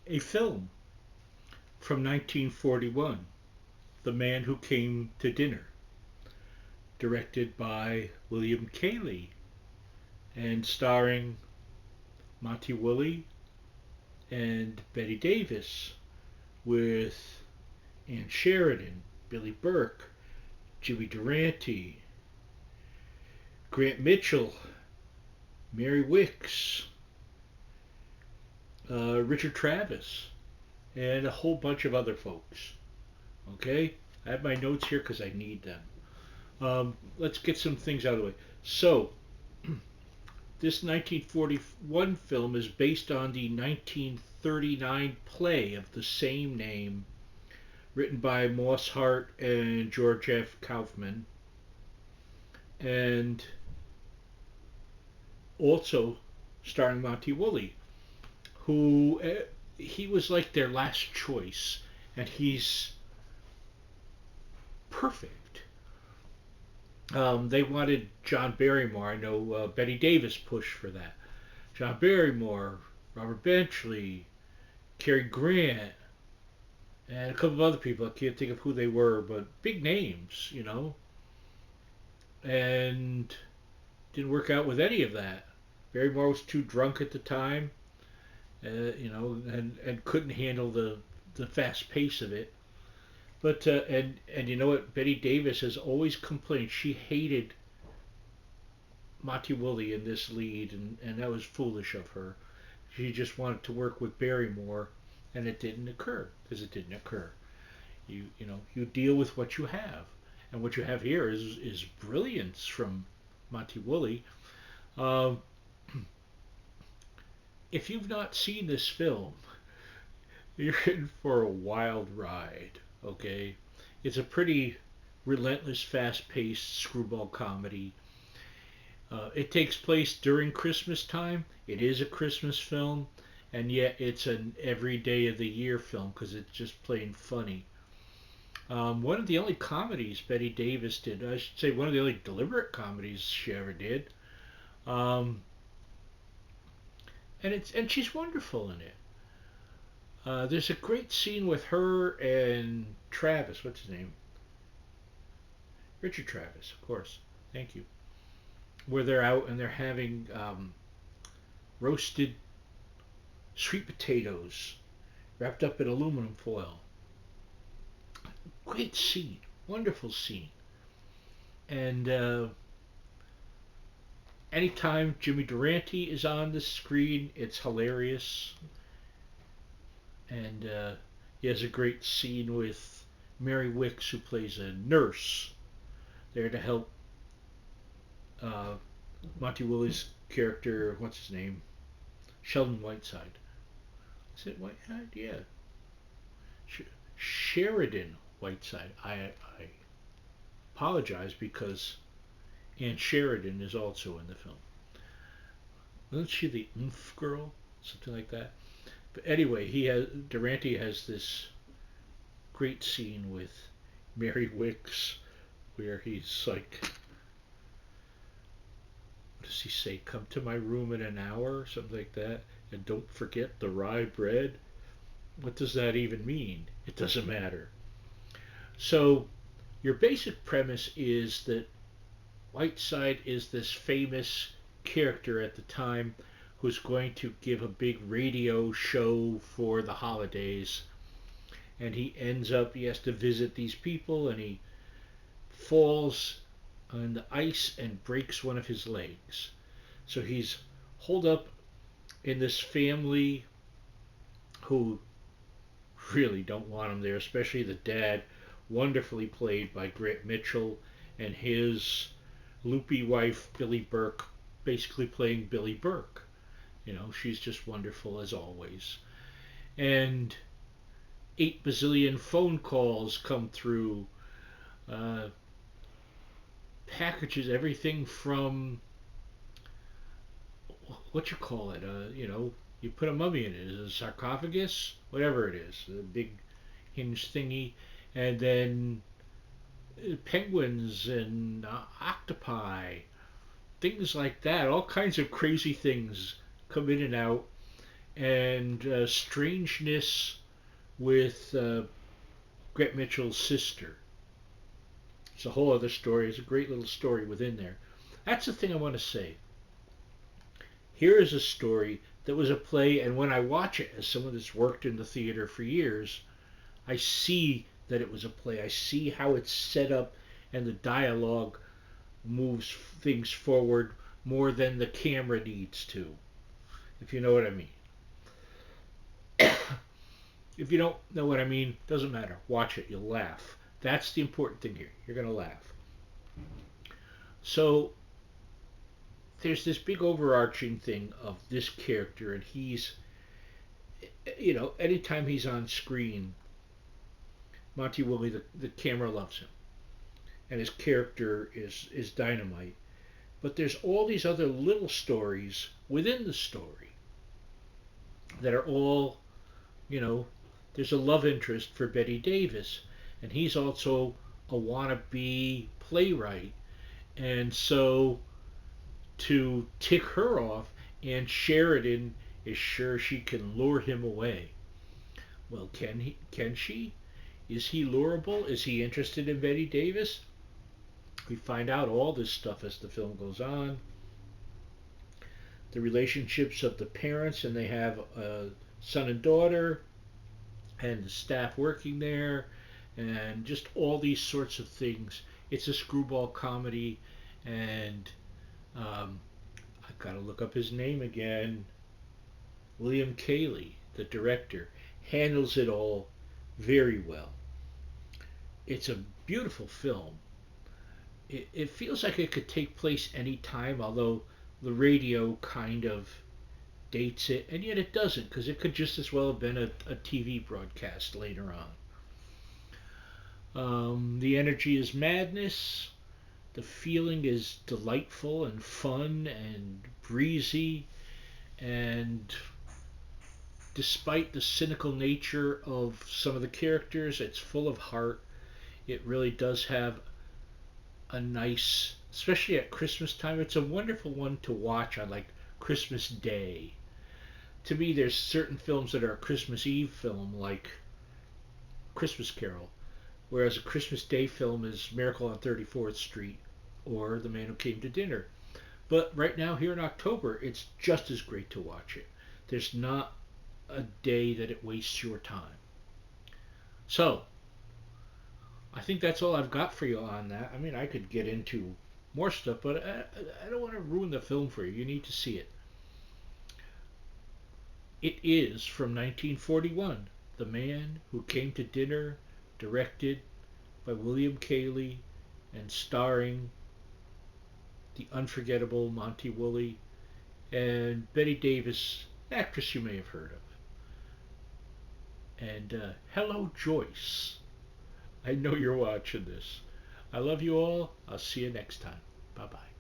a film from 1941, The Man Who Came to Dinner, directed by William Cayley and starring Monty Woolley and Betty Davis, with Ann Sheridan, Billy Burke, Jimmy Durante, Grant Mitchell, Mary Wicks, Richard Travis, and a whole bunch of other folks. Okay? I have my notes here because I need them. Let's get some things out of the way. So, this 1941 film is based on the 1939 play of the same name, written by Moss Hart and George F. Kaufman, and also starring Monty Woolley, who he was like their last choice, and he's perfect. They wanted John Barrymore. I know Betty Davis pushed for that. John Barrymore, Robert Benchley, Cary Grant, and a couple of other people. I can't think of who they were, but big names, you know. And didn't work out with any of that. Barrymore was too drunk at the time, and couldn't handle the fast pace of it. But and you know what? Betty Davis has always complained she hated Monty Woolley in this lead, and that was foolish of her. She just wanted to work with Barrymore, and it didn't occur because it didn't occur. You deal with what you have, and what you have here is brilliance from Monty Woolley. Um, if you've not seen this film, you're in for a wild ride. Okay, it's a pretty relentless, fast-paced screwball comedy. It takes place during Christmas time. It is a Christmas film, and yet it's an every day of the year film because it's just plain funny. One of the only comedies Betty Davis did, I should say, one of the only deliberate comedies she ever did, um, and she's wonderful in it. There's a great scene with her and Travis. What's his name? Richard Travis, of course. Thank you. Where they're out and they're having roasted sweet potatoes wrapped up in aluminum foil. Great scene, wonderful scene. And anytime Jimmy Durante is on the screen, it's hilarious. And he has a great scene with Mary Wicks, who plays a nurse there to help uh, Monty Woolley's character. What's his name? Sheldon Whiteside. Is it Whiteside? Yeah. Sheridan Whiteside. I apologize because Aunt Sheridan is also in the film. Wasn't she the oomph girl? Something like that. But anyway, Durante has this great scene with Mary Wicks where he's like, what does he say? Come to my room in an hour, something like that, and don't forget the rye bread. What does that even mean? It doesn't matter. So your basic premise is that Whiteside is this famous character at the time who's going to give a big radio show for the holidays. And he has to visit these people, and he falls on the ice and breaks one of his legs. So he's holed up in this family who really don't want him there, especially the dad, wonderfully played by Grant Mitchell, and his loopy wife, Billy Burke, basically playing Billy Burke. She's just wonderful as always. And 8 bazillion phone calls come through, uh, packages, everything from what you call it, you put a mummy in it, is it a sarcophagus, whatever it is, a big hinge thingy, and then penguins and octopi, things like that. All kinds of crazy things come in and out, and strangeness with Gret Mitchell's sister. It's a whole other story. It's a great little story within there. That's the thing I want to say. Here is a story that was a play, and when I watch it as someone that's worked in the theater for years, I see that it was a play. I see how it's set up, and the dialogue moves things forward more than the camera needs to, if you know what I mean. If you don't know what I mean, doesn't matter. Watch it. You'll laugh. That's the important thing here. You're going to laugh. So there's this big overarching thing of this character, and he's, anytime he's on screen, Monty Woolley, the camera loves him, and his character is dynamite. But there's all these other little stories within the story that are all, there's a love interest for Betty Davis, and he's also a wannabe playwright, and so to tick her off, and Sheridan is sure she can lure him away. Well, can she? Is he lureable? Is he interested in Betty Davis? We find out all this stuff as the film goes on. The relationships of the parents, and they have a son and daughter, and the staff working there, and just all these sorts of things. It's a screwball comedy, and I've got to look up his name again. William Cayley, the director, handles it all very well. It's a beautiful film. It feels like it could take place any time, although the radio kind of dates it, and yet it doesn't, because it could just as well have been a TV broadcast later on. The energy is madness. The feeling is delightful and fun and breezy, and despite the cynical nature of some of the characters, it's full of heart. It really does have a nice, especially at Christmas time, it's a wonderful one to watch on like Christmas Day. To me, there's certain films that are a Christmas Eve film, like Christmas Carol, whereas a Christmas Day film is Miracle on 34th Street or The Man Who Came to Dinner. But right now, here in October, it's just as great to watch it. There's not a day that it wastes your time. So, I think that's all I've got for you on that. I mean, I could get into more stuff, but I don't want to ruin the film for you. You need to see it. It is from 1941, The Man Who Came to Dinner, directed by William Cayley and starring the unforgettable Monty Woolley and Betty Davis, an actress you may have heard of. And hello, Joyce. I know you're watching this. I love you all. I'll see you next time. Bye bye.